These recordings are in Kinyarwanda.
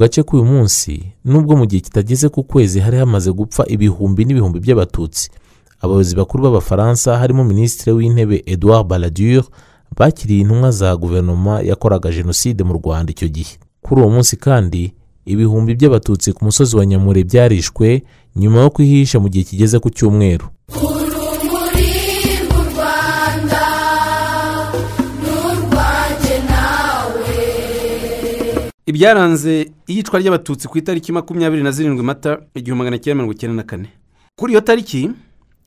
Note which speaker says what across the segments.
Speaker 1: gace k'uyu munsi nubwo mu gihe kitageze ku kwezi hari hamaze gupfa ibihumbi n'ibihumbi by'abatutsi. Abayobozi bakuru b'Abafaransa harimo Minisitiri w'Intebe Edouard Balladur bakiriye intumwa za guverinoma yakoraga jenoside mu Rwanda icyo gihe. Kuri uwo munsi kandi ibihumbi by'abatutsi ku musozi wa Nyamure byarishwe nyuma yo kwihisha mu gihe kigeze ku cyumweru.
Speaker 2: Ibyaranze iyicwa ry'abatutsi ku itariki 27 Mata 1994. Kuri iyo tariki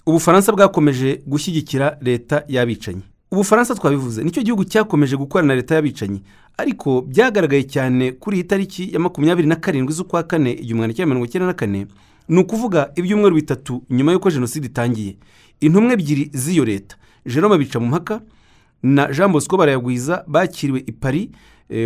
Speaker 2: Ubufaransa bwakomeje gushyigikira leta y'abicanyi. Ubufaransa twabivuze nicyo gihugu cyakomeje gukorana na leta y'abicanyi, ariko byagaragaye cyane kuri iyi tariki ya 27 z'ukwa 4 1994, ni ukuvuga ibyumweru bitatu nyuma y'uko jenoside itangiye. Intumwe ebyiri z'iyo leta, Jerome Bicamumpaka na Jean Bosco Barayagwiza, bakiriwe i Paris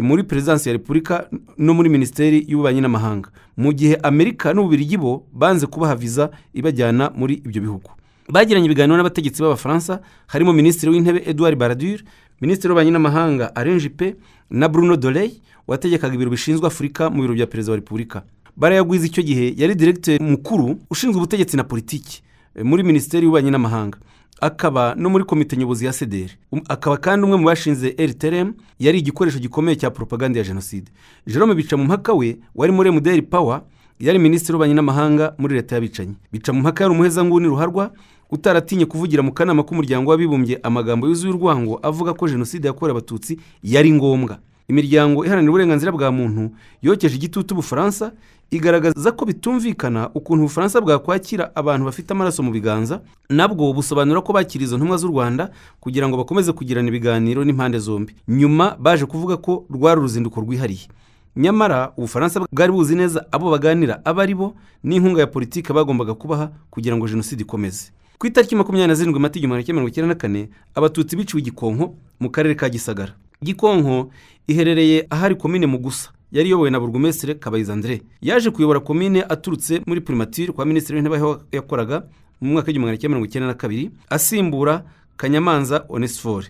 Speaker 2: muri Perezidansi ya Repubulika no muri Minisiteri y'Ububanyi n'Amahanga, mu gihe Amerika n'Ububiligi bo banze kubaha viza ibajyana muri ibyo bihugu. Bagiranye ibiganiro n'abategetsi b'Abafaransa harimo Minisitiri w'Intebe Edouard Balladur, Minisitiri w'Ububanyi n'Amahanga Alain Juppé na Bruno Doley wategekaga ibiro bishinzwe Afurika mu biro bya Perezida wa Repubulika. Barayagwiza icyo gihe yari Directeur mukuru ushinzwe ubutegetsi na politiki muri Minisiteri y'Ububanyi n'Amahanga, akaba no muri komite nyobozi ya CDR, akaba kandi umwe mu bashinze RTRM, yari igikoresho gikomeye cya propaganda ya jenoside. Jerome Bicamumpaka we wari muri MDR Power, yari Minisitiri w'Ububanyi n'Amahanga muri leta y'abicanyi. Bicamumpaka yari umuhezanguni ruharwa utaratinye kuvugira mu kanama k'umuryango w'abibumbye amagambo yuzuye urwango avuga ko jenoside yakorewe abatutsi yari ngombwa. Imiryango iharanira uburenganzira bwa muntu yokeje igitutu Ubufaransa, igaragaza ko bitumvikana ukuntu Ubufaransa bwakwakira abantu bafite amaraso mu biganza. Nabwo busobanura ko bakira izo ntumwa z'u Rwanda kugira ngo bakomeze kugirana ibiganiro n'impande zombi. Nyuma baje kuvuga ko rwari uruzinduko rwihariye. Nyamara Ubufaransa bwari buzi neza abo baganira abari bo n'inkunga ya politiki bagombaga kubaha kugira ngo jenoside ikomeze. Ku itariki 27 Mata 1994 abatutsi biciwe Gikonko mu karere ka Gisagara. Gikonko iherereye ahari komine Mugusa, yari yobowe na Burugumestre Kabayiza André. Yaje kuyobora komine aturutse muri primature kwa Minisitiri w'Intebe yakoraga mu mwaka wa 1992 asimbura Kanyamanza Onesphore.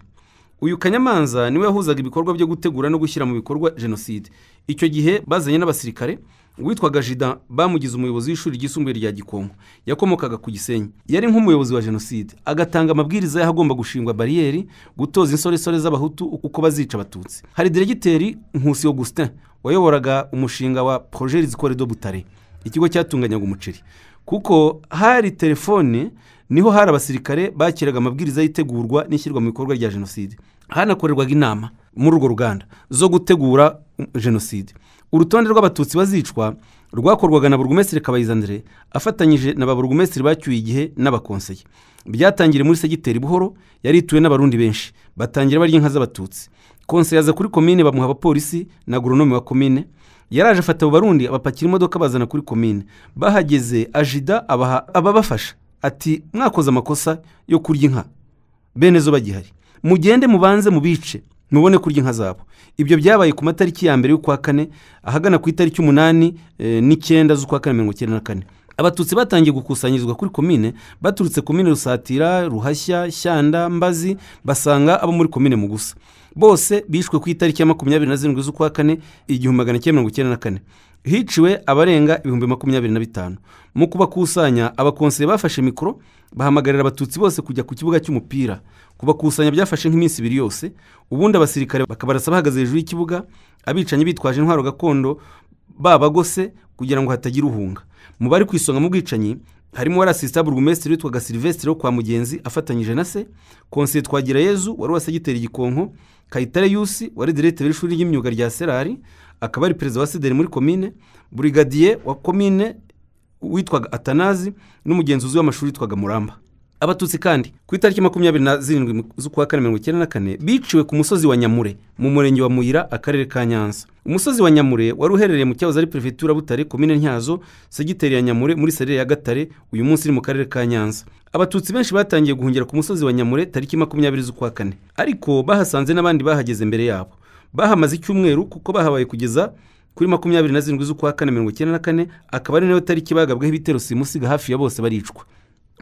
Speaker 2: Uyu Kanyamanza niwe yahuzaga ibikorwa byo gutegura no gushyira mu bikorwa jenoside. Icyo gihe bazanye n'abasirikare, witwaga Jidan bamugize umuyobozi w'ishuri ryisumbuye rya Gikonko, yakomokaga ku Gisenyi. Yari nk'umuyobozi wa jenoside, agatanga amabwiriza y'ahagomba gushingwa bariyeri, gutoza insoresore z'abahutu uko bazica abatutsi. Hari Diregiteri Nkusi Augustin wayoboraga umushinga wa Projet Rizikore do Butare, ikigo cyatunganyaga umuceri. Kuko hari telefone niho hari abasirikare bakiraga amabwiriza yitegurwa n'ishyirwa mu bikorwa rya jenoside. Hanakorerwaga inama muri urwo ruganda zo gutegura jenoside. Urutonde rw'abatutsi bazicwa rwakorwaga na Burugumestre Kabayiza André afatanyije na Burugumestre bacyuye igihe n'abakonseye. Byatangire muri segiteri Buhoro, yari ituwe n'abarundi benshi, batangira barya inka z'abatutsi. Konseye yaza kuri komine bamuha abapolisi na agronome wa komine. Yaraje afata abo barundi abapakira imodoka bazana kuri komine. Bahageze Ajida abaha ababafasha ati mwakoze amakosa yo kurya inka bene zo bagihari, mugende mubanze mubice mubone kurya inka zabo. Ibyo byabaye ku matariki ya mbere y'ukwa 4 ahagana ku itariki 8 n'9 z'ukwa 1994. Abatutsi batangiye gukusanyirizwa kuri komine baturutse komine Rusatira, Ruhashya, Shyanda, Mbazi, basanga abo muri komine Mugusa. Bose bishwe ku itariki ya 27 z'ukwa 4 1994. Hiciwe abarenga 25,000. Mu kubakusanya abakonseye bafashe mikoro bahamagarira abatutsi bose kujya ku kibuga cy'umupira. Kubakusanya byafashe nk'iminsi 2 yose. Ubundi abasirikare bakabarasa bahagaze hejuru y'ikibuga, abicanyi bitwaje intwaro gakondo babagose kugira ngo hatagira uhunga. Mu bari kwisonga mu bwicanyi harimo wari assistant Burugumestre witwaga Silvestre wo kwa Mugenzi afatanyije na se, Konseye Twagirayezu wari wasegiteri Gikonko, Kayitare Yusi wari Directeur w'ishuri ry'imyuga rya Serari, akaba ari Perezida wa CDR muri komine, Brigadier wa komine witwaga Atanazi n'umugenzuzi w'amashuri witwaga Muramba. Abatutsi kandi ku itariki 27 z'ukwa 1994 biciwe ku musozi wa Nyamure mu murenge wa Muyira, akarere ka Nyanza. Umusozi wa Nyamure wari uherereye mu cyahoze ari Prefecture Butare, komine Ntyazo, segiteri ya Nyamure muri serire ya Gatare, uyu munsi iri mu karere ka Nyanza. Abatutsi benshi batangiye guhungira ku musozi wa Nyamure tariki 20 z'ukwa 4, ariko bahasanze n'abandi bahageze mbere yabo. Bahamaze icyumweru kuko bahabaye kugeza kuri 27 z'ukwa 4 1994, akaba ari nayo tariki bagabweho ibitero simusiga hafi ya bose baricwa.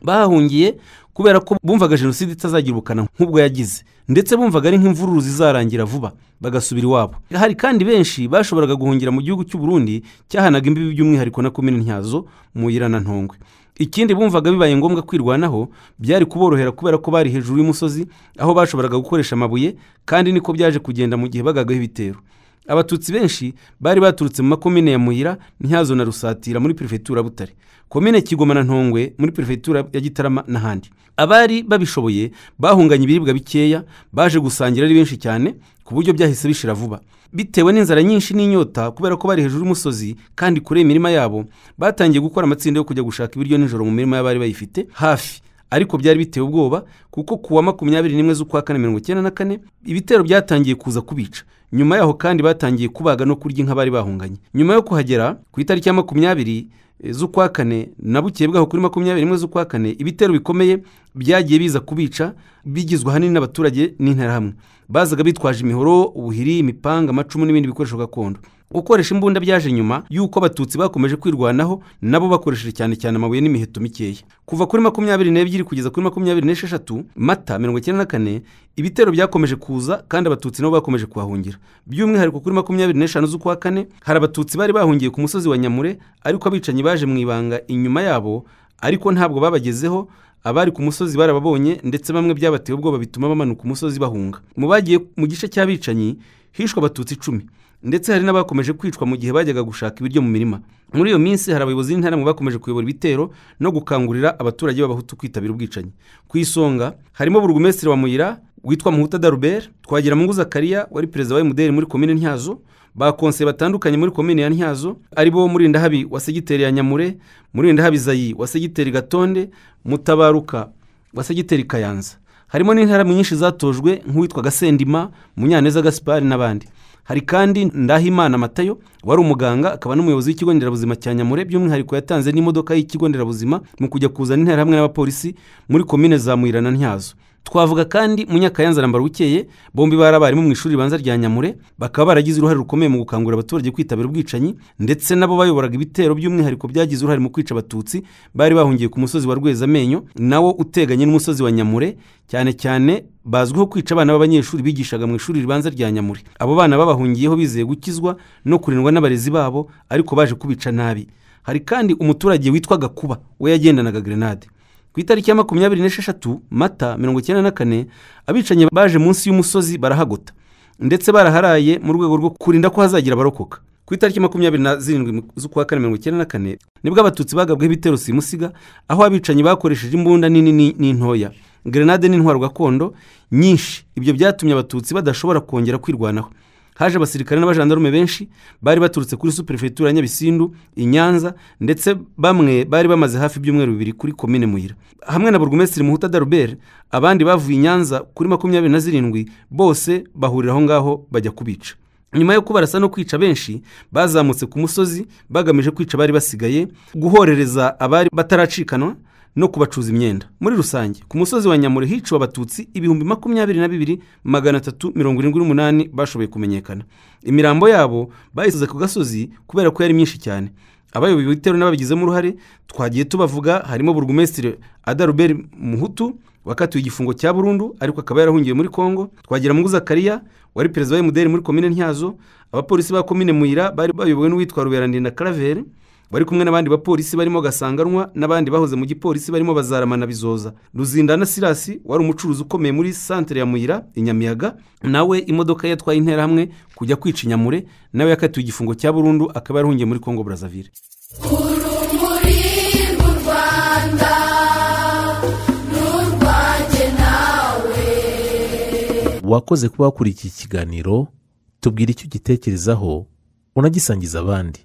Speaker 2: bahahungiye kubera ko bumvaga jenoside itazagira ubukana nk'ubwo yagize, ndetse bumvaga ari nk'imvururu zizarangira vuba bagasubira iwabo. Hari kandi benshi bashoboraga guhungira mu gihugu cy'u Burundi cyahanaga imbibi by'umwihariko na komine Ntyazo, Muyira na Ntongwe. Ikindi bumvaga bibaye ngombwa kwirwanaho byari kuborohera kubera ko bari hejuru y'umusozi aho bashoboraga gukoresha amabuye, kandi niko byaje kugenda mu gihe bagagaho ibitero. Abatutsi benshi bari baturutse mu makomine ya Muyira, Ntyazo na Rusatira muri Perefegitura Butare, komine Kigoma na Ntongwe muri Perefegitura ya Gitarama n'ahandi. Abari babishoboye bahunganye ibiribwa bikeya, baje gusangira ari benshi cyane ku buryo byahise bishira vuba. Bitewe n'inzara nyinshi n'inyota kubera ko bari hejuru y'umusozi kandi kure imirima yabo, batangiye gukora amatsinda yo kujya gushaka ibiryo nijoro mu mirima y'abari bayifite hafi. Ariko byari biteye ubwoba kuko kuwa 21 z'ukwa 1994 ibitero byatangiye kuza kubica. Nyuma yaho kandi batangiye kubaga no kurya inka bari bahunganye. Nyuma yo kuhagera ku itariki ya 20 z'ukwa 4 na bukeye bwaho kuri 21 z'ukwa 4 ibitero bikomeye byagiye biza kubica, bigizwe hanini n'abaturage n'interahamwe. Bazaga bitwaje imihoro, ubuhiri, imipanga, amacumu n'ibindi bikoresho gakondo. Gukoresha imbunda byaje nyuma yuko abatutsi bakomeje kwirwanaho, nabo bakoresheje cyane cyane amabuye n'imiheto mikeya. Kuva kuri 22 kugeza kuri 26 Mata 1994 ibitero byakomeje kuza kandi abatutsi nabo bakomeje kuhahungira. By'umwihariko kuri 25 z'ukwa 4 hari abatutsi bari bahungiye ku musozi wa Nyamure, ariko abicanyi baje mu ibanga inyuma yabo, ariko ntabwo babagezeho. Abari ku musozi barababonye, ndetse bamwe byabateye ubwoba bituma bamanuka umusozi bahunga. Mu bagiye mu gice cy'abicanyi hishwe abatutsi 10, ndetse hari n'abakomeje kwicwa mu gihe bajyaga gushaka ibiryo mu mirima. Muri iyo minsi hari abayobozi b'intara bakomeje kuyobora ibitero no gukangurira abaturage b'abahutu kwitabira ubwicanyi. Ku isonga harimo burugumesitiri wa Muyira witwa Muhuta Darubert, Twagiramungu Zakariya wari perezida wa MDR muri komine Ntyazo, ba konseye batandukanye muri komine ya Ntyazo aribo Murindahabi wa segiteri ya Nyamure, Murindahabi Zayi wa segiteri Gatonde, Mutabaruka wa segiteri Kayanza. Harimo n'intara nyinshi zatojwe nk'uwitwa Gasendima, Munyaneza Gaspard n'abandi. Hari kandi Ndahimana Matayo wari umuganga akaba n'umuyobozi w'ikigo nderabuzima cya Nyamure, by'umwihariko yatanze n'imodoka y'ikigo nderabuzima mu kujya kuzana interahamwe n'abapolisi muri komine za Muyira na Ntyazo. Twavuga kandi Munyakayanza na Mbarukeye, bombi barabarimu mu ishuri ribanza rya Nyamure, bakaba baragize uruhare rukomeye mu gukangurira abaturage kwitabira ubwicanyi, ndetse nabo bayoboraga ibitero by'umwihariko byagize uruhare mu kwica abatutsi bari bahungiye ku musozi wa Rwezamenyo, nawo uteganye n'umusozi wa Nyamure. Cyane cyane bazwiho kwica abana b'abanyeshuri bigishaga mu ishuri ribanza rya Nyamure. Abo bana babahungiyeho bizeye gukizwa no kurindwa n'abarezi babo, ariko baje kubica nabi. Hari kandi umuturage witwa Gakuba, we yagendanaga grenade. Ku itariki ya 26 Mata 1994 abicanyi baje munsi y'umusozi barahagota, ndetse baraharaye mu rwego rwo kurinda ko hazagira abarokoka. Ku itariki 27 z'ukwa 1994 nibwo abatutsi bagabwe ibitero simusiga, aho abicanyi bakoresheje imbunda nini n'intoya, grenade n'intwaro gakondo nyinshi. Ibyo byatumye abatutsi badashobora kongera kwirwanaho. Haje abasirikare n'abajandarume benshi bari baturutse kuri Superefegitura ya Nyabisindu, Inyanza, ndetse bamwe bari bamaze hafi by'umweru 2 kuri komine Muyira. Hamwe na burugumesitiri Muhuta Darubert, abandi bavuye Inyanza kuri 27 bose bahurira aho ngaho bajya kubica. Nyuma yo kubarasa no kwica benshi, bazamutse ku musozi bagamije kwica bari basigaye, guhorereza abari bataracikanwa no kubacuza imyenda. Muri rusange ku musozi wa Nyamure hiciwe abatutsi 22,378 bashoboye kumenyekana. Imirambo yabo bayisize ku gasozi kubera ko yari myinshi cyane. Abayoboye ibitero n'ababigizemo uruhare twagiye tubavuga, harimo burugumesitiri Adalbert Muhutu wakatiwe igifungo cya burundu, ariko akaba yarahungiye muri Kongo. Twagiramungu Zakariya wari perezida wa MDR muri komine Ntyazo. Abapolisi ba komine Muyira bari bayobowe n'uwitwa Ruberandinda Claver, bari kumwe n'abandi bapolisi barimo Gasanganwa n'abandi bahoze mu gipolisi barimo Bazaramana Bizoza. Ruzindana Sirasi wari umucuruzi ukomeye muri centre ya Muyira Inyamiyaga, nawe imodoka yatwaye interahamwe kujya kwica Nyamure, nawe yakatiwe igifungo cya burundu, akaba yarahungiye muri Kongo Brazzaville.
Speaker 1: Wakoze kuba kuri iki kiganiro, tubwira icyo ugitekerezaho unagisangiza abandi.